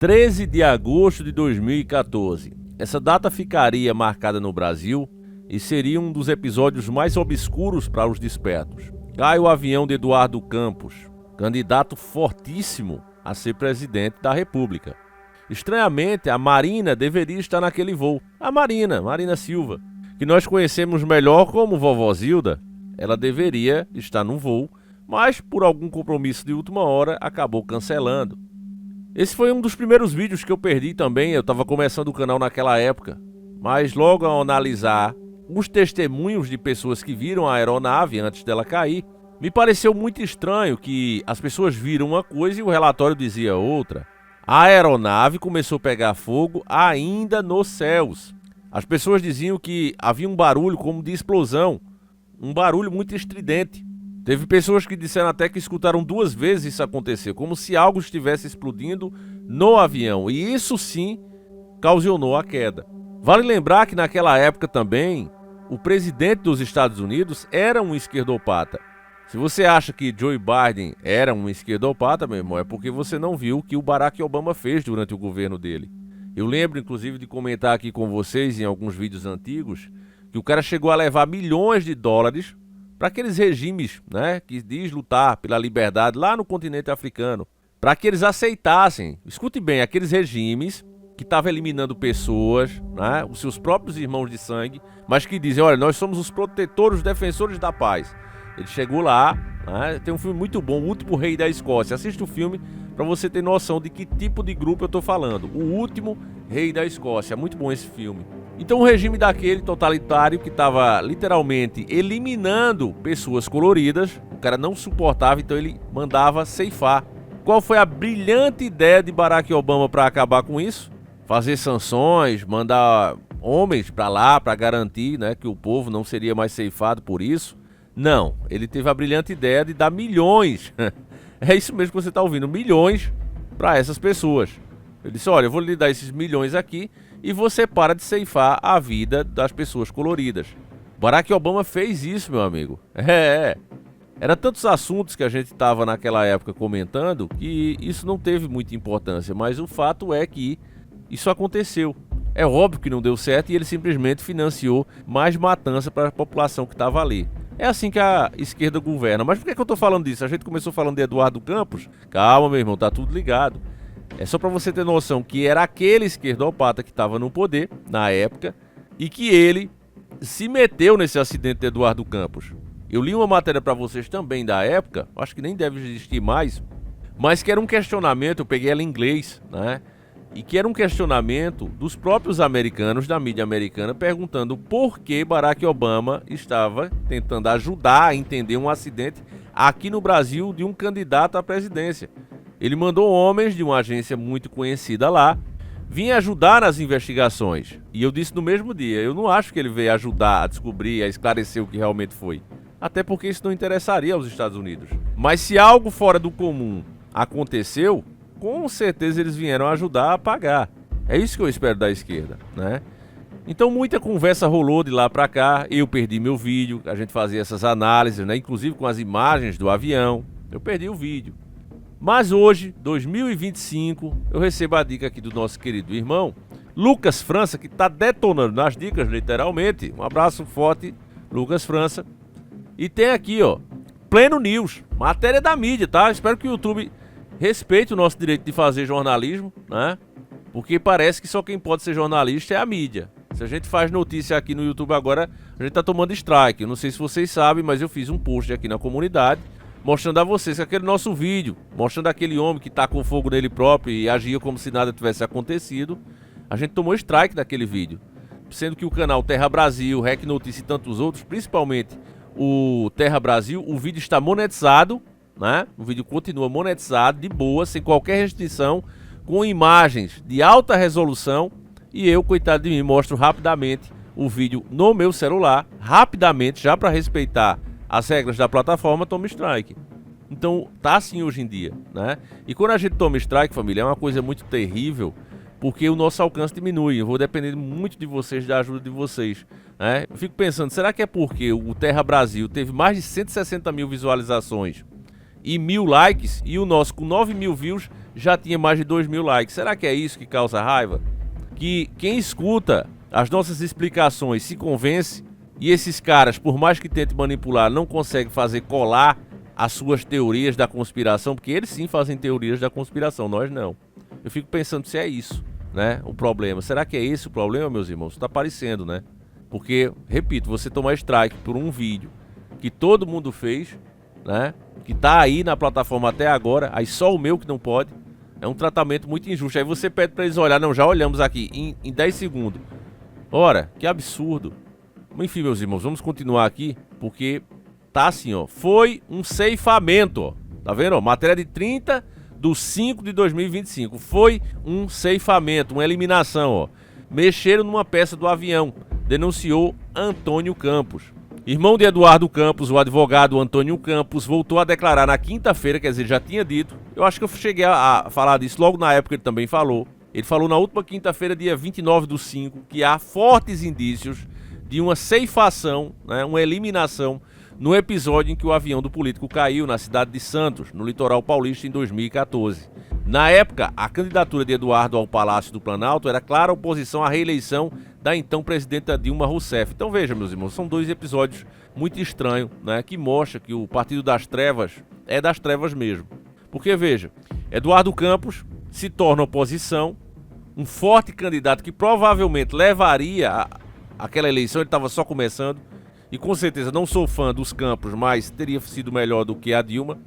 13 de agosto de 2014. Essa data ficaria marcada no Brasil e seria um dos episódios mais obscuros para os despertos. Cai o avião de Eduardo Campos, candidato fortíssimo a ser presidente da República. Estranhamente, a Marina deveria estar naquele voo. A Marina Silva, que nós conhecemos melhor como Vovó Zilda, ela deveria estar no voo, mas por algum compromisso de última hora acabou cancelando. Esse foi um dos primeiros vídeos que eu perdi também, eu estava começando o canal naquela época. Mas logo ao analisar os testemunhos de pessoas que viram a aeronave antes dela cair, me pareceu muito estranho que as pessoas viram uma coisa e o relatório dizia outra. A aeronave começou a pegar fogo ainda nos céus. As pessoas diziam que havia um barulho como de explosão, um barulho muito estridente. Teve pessoas que disseram até que escutaram 2 vezes isso acontecer, como se algo estivesse explodindo no avião. E isso sim ocasionou a queda. Vale lembrar que naquela época também, o presidente dos Estados Unidos era um esquerdopata. Se você acha que Joe Biden era um esquerdopata, meu irmão, é porque você não viu o que o Barack Obama fez durante o governo dele. Eu lembro, inclusive, de comentar aqui com vocês em alguns vídeos antigos, que o cara chegou a levar milhões de dólares para aqueles regimes, né, que diz lutar pela liberdade lá no continente africano, para que eles aceitassem, escute bem, aqueles regimes que estavam eliminando pessoas, né, os seus próprios irmãos de sangue, mas que dizem, olha, nós somos os protetores, os defensores da paz. Ele chegou lá, né, tem um filme muito bom, O Último Rei da Escócia. Assista o filme para você ter noção de que tipo de grupo eu estou falando. O Último Rei da Escócia, muito bom esse filme. Então o regime daquele totalitário que estava literalmente eliminando pessoas coloridas, o cara não suportava, então ele mandava ceifar. Qual foi a brilhante ideia de Barack Obama para acabar com isso? Fazer sanções, mandar homens para lá para garantir, né, que o povo não seria mais ceifado por isso. Não, ele teve a brilhante ideia de dar milhões, é isso mesmo que você está ouvindo, milhões para essas pessoas. Ele disse, olha, eu vou lhe dar esses milhões aqui e você para de ceifar a vida das pessoas coloridas. Barack Obama fez isso, meu amigo. Era tantos assuntos que a gente estava naquela época comentando que isso não teve muita importância, mas o fato é que isso aconteceu. É óbvio que não deu certo e ele simplesmente financiou mais matança para a população que estava ali. É assim que a esquerda governa. Mas por que eu tô falando disso? A gente começou falando de Eduardo Campos. Calma, meu irmão, tá tudo ligado. É só para você ter noção que era aquele esquerdopata que estava no poder na época e que ele se meteu nesse acidente de Eduardo Campos. Eu li uma matéria para vocês também da época, acho que nem deve existir mais, mas que era um questionamento, eu peguei ela em inglês, né? E que era um questionamento dos próprios americanos, da mídia americana, perguntando por que Barack Obama estava tentando ajudar a entender um acidente aqui no Brasil de um candidato à presidência. Ele mandou homens de uma agência muito conhecida lá, vir ajudar nas investigações. E eu disse no mesmo dia, eu não acho que ele veio ajudar a descobrir, a esclarecer o que realmente foi. Até porque isso não interessaria aos Estados Unidos. Mas se algo fora do comum aconteceu, com certeza eles vieram ajudar a pagar. É isso que eu espero da esquerda, né? Então muita conversa rolou de lá pra cá, eu perdi meu vídeo, a gente fazia essas análises, né? Inclusive com as imagens do avião, eu perdi o vídeo. Mas hoje, 2025, eu recebo a dica aqui do nosso querido irmão, Lucas França, que tá detonando nas dicas, literalmente. Um abraço forte, Lucas França. E tem aqui, ó, Pleno News, matéria da mídia, tá? Espero que o YouTube respeite o nosso direito de fazer jornalismo, né? Porque parece que só quem pode ser jornalista é a mídia. Se a gente faz notícia aqui no YouTube agora, a gente tá tomando strike. Eu não sei se vocês sabem, mas eu fiz um post aqui na comunidade mostrando a vocês que aquele nosso vídeo, mostrando aquele homem que tacou fogo nele próprio e agia como se nada tivesse acontecido, a gente tomou strike daquele vídeo. Sendo que o canal Terra Brasil, Rec Notícia e tantos outros, principalmente o Terra Brasil, o vídeo está monetizado, né? O vídeo continua monetizado, de boa, sem qualquer restrição, com imagens de alta resolução. E eu, coitado de mim, mostro rapidamente o vídeo no meu celular, rapidamente, já para respeitar as regras da plataforma, toma strike. Então tá assim hoje em dia, né? E quando a gente toma strike, família, é uma coisa muito terrível, porque o nosso alcance diminui. Eu vou depender muito de vocês, da ajuda de vocês, né? Eu fico pensando, será que é porque o Terra Brasil teve mais de 160 mil visualizações e 1000 likes, e o nosso com 9 mil views já tinha mais de 2.000 likes. Será que é isso que causa raiva? Que quem escuta as nossas explicações se convence e esses caras, por mais que tentem manipular, não conseguem fazer colar as suas teorias da conspiração, porque eles sim fazem teorias da conspiração, nós não. Eu fico pensando se é isso, né, o problema. Será que é esse o problema, meus irmãos? Tá parecendo, né? Porque, repito, você tomar strike por um vídeo que todo mundo fez, né, que tá aí na plataforma até agora, aí só o meu que não pode, é um tratamento muito injusto. Aí você pede pra eles olhar, não, já olhamos aqui, em 10 segundos. Ora, que absurdo. Enfim, meus irmãos, vamos continuar aqui, porque tá assim, ó. Foi um ceifamento, ó. Tá vendo, ó? Matéria de 30/5/2025. Foi um ceifamento, uma eliminação, ó. Mexeram numa peça do avião, denunciou Antônio Campos. Irmão de Eduardo Campos, o advogado Antônio Campos, voltou a declarar na quinta-feira, quer dizer, já tinha dito. Eu acho que eu cheguei a falar disso logo na época, ele também falou. Ele falou na última quinta-feira, dia 29/5, que há fortes indícios de uma ceifação, né, uma eliminação, no episódio em que o avião do político caiu na cidade de Santos, no litoral paulista, em 2014. Na época, a candidatura de Eduardo ao Palácio do Planalto era clara oposição à reeleição da então presidenta Dilma Rousseff. Então veja, meus irmãos, são dois episódios muito estranhos, né, que mostram que o Partido das Trevas é das trevas mesmo. Porque veja, Eduardo Campos se torna oposição, um forte candidato que provavelmente levaria aquela eleição, ele estava só começando, e com certeza não sou fã dos Campos, mas teria sido melhor do que a Dilma.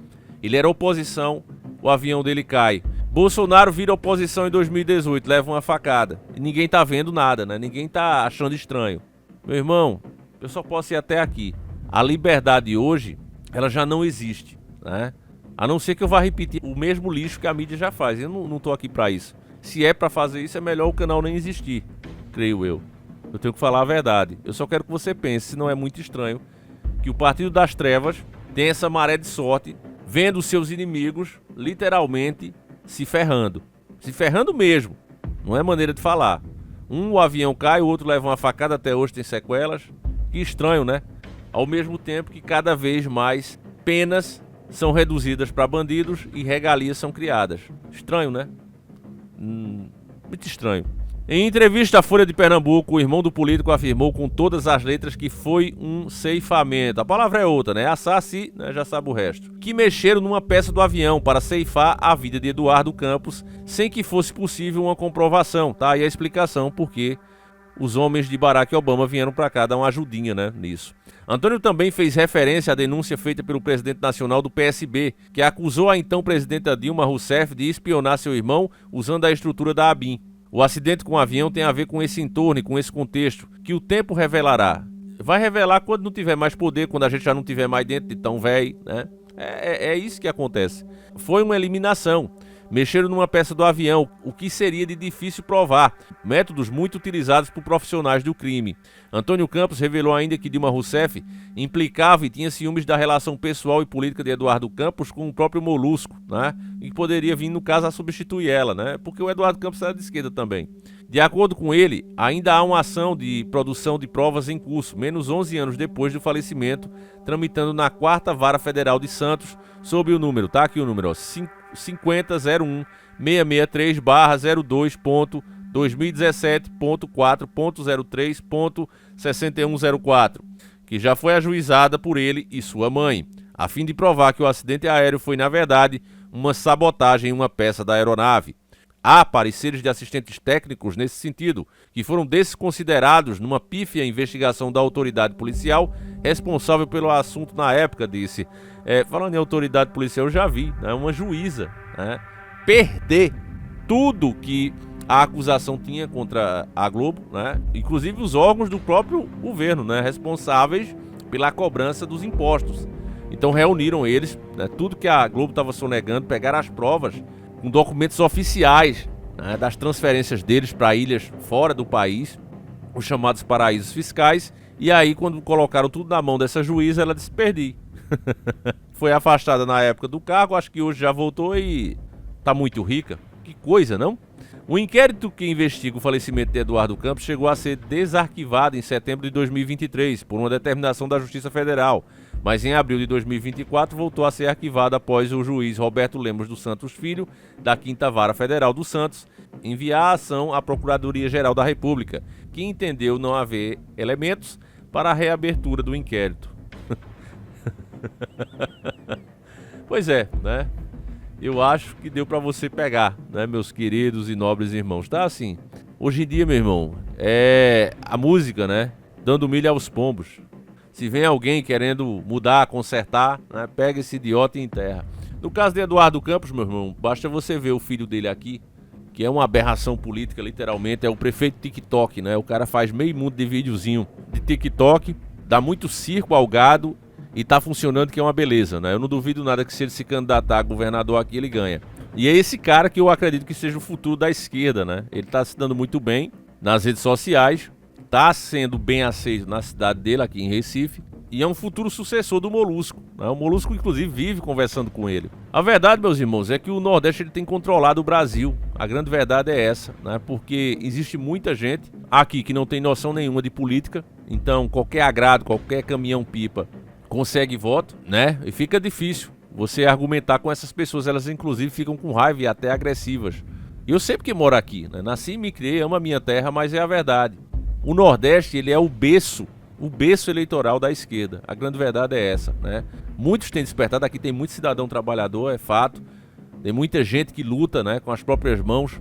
Ele era oposição, o avião dele cai. Bolsonaro vira oposição em 2018, leva uma facada. E ninguém tá vendo nada, né? Ninguém tá achando estranho. Meu irmão, eu só posso ir até aqui. A liberdade hoje, ela já não existe, né? A não ser que eu vá repetir o mesmo lixo que a mídia já faz. Eu não tô aqui pra isso. Se é pra fazer isso, é melhor o canal nem existir, creio eu. Eu tenho que falar a verdade. Eu só quero que você pense, se não é muito estranho, que o Partido das Trevas tem essa maré de sorte, vendo seus inimigos, literalmente, se ferrando. Se ferrando mesmo. Não é maneira de falar. O avião cai, o outro leva uma facada, até hoje tem sequelas. Que estranho, né? Ao mesmo tempo que cada vez mais penas são reduzidas para bandidos e regalias são criadas. Estranho, né? Muito estranho. Em entrevista à Folha de Pernambuco, o irmão do político afirmou com todas as letras que foi um ceifamento. A palavra é outra, né? Assassi, né? Já sabe o resto. Que mexeram numa peça do avião para ceifar a vida de Eduardo Campos sem que fosse possível uma comprovação, tá? E a explicação porque os homens de Barack Obama vieram para cá dar uma ajudinha, né, nisso. Antônio também fez referência à denúncia feita pelo presidente nacional do PSB, que acusou a então presidenta Dilma Rousseff de espionar seu irmão usando a estrutura da ABIN. O acidente com o avião tem a ver com esse entorno e com esse contexto, que o tempo revelará. Vai revelar quando não tiver mais poder, quando a gente já não tiver mais dentro de tão velho, né? É isso que acontece. Foi uma eliminação. Mexeram numa peça do avião, o que seria de difícil provar. Métodos muito utilizados por profissionais do crime. Antônio Campos revelou ainda que Dilma Rousseff implicava e tinha ciúmes da relação pessoal e política de Eduardo Campos com o próprio Molusco, né? E que poderia vir, no caso, a substituir ela, né? Porque o Eduardo Campos era de esquerda também. De acordo com ele, ainda há uma ação de produção de provas em curso, menos 11 anos depois do falecimento, tramitando na 4ª Vara Federal de Santos, sob o número, tá aqui o número, ó, 50.001.663/2017.4.03.6104, que já foi ajuizada por ele e sua mãe, a fim de provar que o acidente aéreo foi, na verdade, uma sabotagem em uma peça da aeronave. Há pareceres de assistentes técnicos nesse sentido, que foram desconsiderados numa pífia investigação da autoridade policial responsável pelo assunto na época, disse. Falando em autoridade policial, eu já vi, né, uma juíza, né, perder tudo que a acusação tinha contra a Globo, né, inclusive os órgãos do próprio governo, né, responsáveis pela cobrança dos impostos. Então reuniram eles, né, tudo que a Globo estava sonegando, pegaram as provas com documentos oficiais, né, das transferências deles para ilhas fora do país, os chamados paraísos fiscais, e aí quando colocaram tudo na mão dessa juíza, ela disse: perdi. Foi afastada na época do cargo, acho que hoje já voltou e tá muito rica. Que coisa, não? O inquérito que investiga o falecimento de Eduardo Campos chegou a ser desarquivado em setembro de 2023 por uma determinação da Justiça Federal, mas em abril de 2024 voltou a ser arquivada após o juiz Roberto Lemos dos Santos Filho, da 5ª Vara Federal dos Santos, enviar a ação à Procuradoria-Geral da República, que entendeu não haver elementos para a reabertura do inquérito. Pois é, né? Eu acho que deu para você pegar, né, meus queridos e nobres irmãos. Tá assim, hoje em dia, meu irmão, é a música, né, dando milho aos pombos. Se vem alguém querendo mudar, consertar, né, pega esse idiota e enterra. No caso de Eduardo Campos, meu irmão, basta você ver o filho dele aqui, que é uma aberração política, literalmente, é o prefeito TikTok, né? O cara faz meio mundo de videozinho de TikTok, dá muito circo ao gado e tá funcionando, que é uma beleza, né? Eu não duvido nada que se ele se candidatar a governador aqui, ele ganha. E é esse cara que eu acredito que seja o futuro da esquerda, né? Ele tá se dando muito bem nas redes sociais, tá sendo bem aceito na cidade dele, aqui em Recife, e é um futuro sucessor do Molusco, né? O Molusco, inclusive, vive conversando com ele. A verdade, meus irmãos, é que o Nordeste ele tem controlado o Brasil. A grande verdade é essa, né? Porque existe muita gente aqui que não tem noção nenhuma de política, então qualquer agrado, qualquer caminhão-pipa consegue voto, né? E fica difícil você argumentar com essas pessoas. Elas, inclusive, ficam com raiva e até agressivas. E eu sempre que moro aqui, né? Nasci e me criei, amo a minha terra, mas é a verdade. O Nordeste, ele é o berço eleitoral da esquerda. A grande verdade é essa, né? Muitos têm despertado, aqui tem muito cidadão trabalhador, é fato. Tem muita gente que luta, né, com as próprias mãos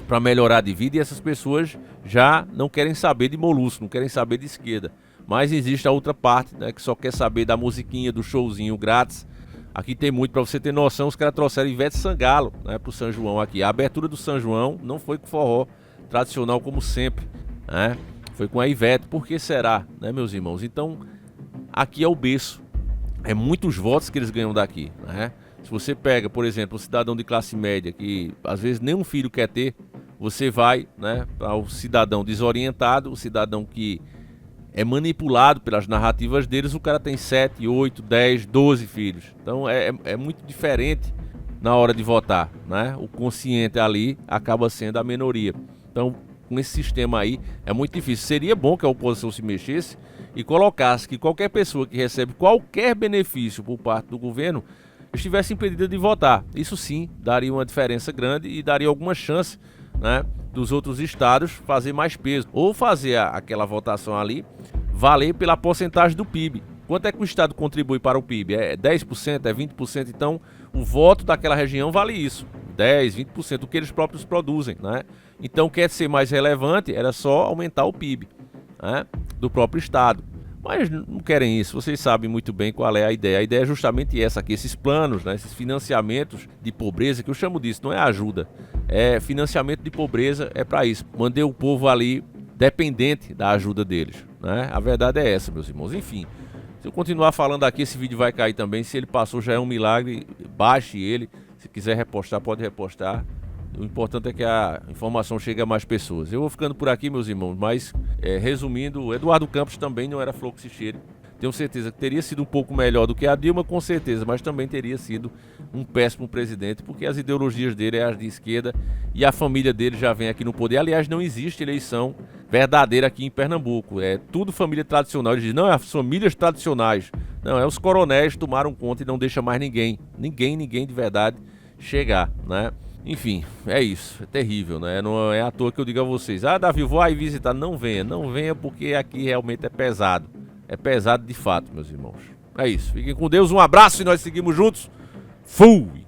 para melhorar de vida, e essas pessoas já não querem saber de Molusco, não querem saber de esquerda. Mas existe a outra parte, né, que só quer saber da musiquinha, do showzinho grátis. Aqui tem muito, para você ter noção, os caras trouxeram Ivete Sangalo, né, pro São João aqui. A abertura do São João não foi com forró tradicional como sempre, né? Foi com a Ivete. Por que será, né, meus irmãos? Então, aqui é o berço. É muitos votos que eles ganham daqui, né? Se você pega, por exemplo, um cidadão de classe média que às vezes nem um filho quer ter, você vai, né, para o cidadão desorientado, o cidadão que é manipulado pelas narrativas deles, o cara tem 7, 8, 10, 12 filhos. Então é muito diferente na hora de votar, né? O consciente ali acaba sendo a minoria. Então, com esse sistema aí, é muito difícil. Seria bom que a oposição se mexesse e colocasse que qualquer pessoa que recebe qualquer benefício por parte do governo estivesse impedida de votar. Isso sim daria uma diferença grande e daria alguma chance, né, dos outros estados fazer mais peso, ou fazer aquela votação ali valer pela porcentagem do PIB. Quanto é que o estado contribui para o PIB? É 10%, é 20%? Então o voto daquela região vale isso, 10, 20%, o que eles próprios produzem, né? Então, quer ser mais relevante, era só aumentar o PIB, né, do próprio estado. Mas não querem isso, vocês sabem muito bem qual é a ideia. A ideia é justamente essa aqui, esses planos, né, esses financiamentos de pobreza, que eu chamo disso, não é ajuda, é financiamento de pobreza, é para isso. Mandei o povo ali dependente da ajuda deles, né? A verdade é essa, meus irmãos. Enfim, se eu continuar falando aqui, esse vídeo vai cair também. Se ele passou, já é um milagre, baixe ele. Se quiser repostar, pode repostar. O importante é que a informação chegue a mais pessoas. Eu vou ficando por aqui, meus irmãos, mas resumindo, Eduardo Campos também não era flor que se cheire. Tenho certeza que teria sido um pouco melhor do que a Dilma, com certeza, mas também teria sido um péssimo presidente, porque as ideologias dele é as de esquerda e a família dele já vem aqui no poder. Aliás, não existe eleição verdadeira aqui em Pernambuco. É tudo família tradicional. Eles dizem, não, é as famílias tradicionais. Não, é os coronéis tomaram conta e não deixa mais ninguém de verdade chegar, né? Enfim, é isso, é terrível, né? Não é à toa que eu digo a vocês, Davi, vou aí visitar. Não venha porque aqui realmente é pesado. É pesado de fato, meus irmãos. É isso, fiquem com Deus, um abraço e nós seguimos juntos. Fui!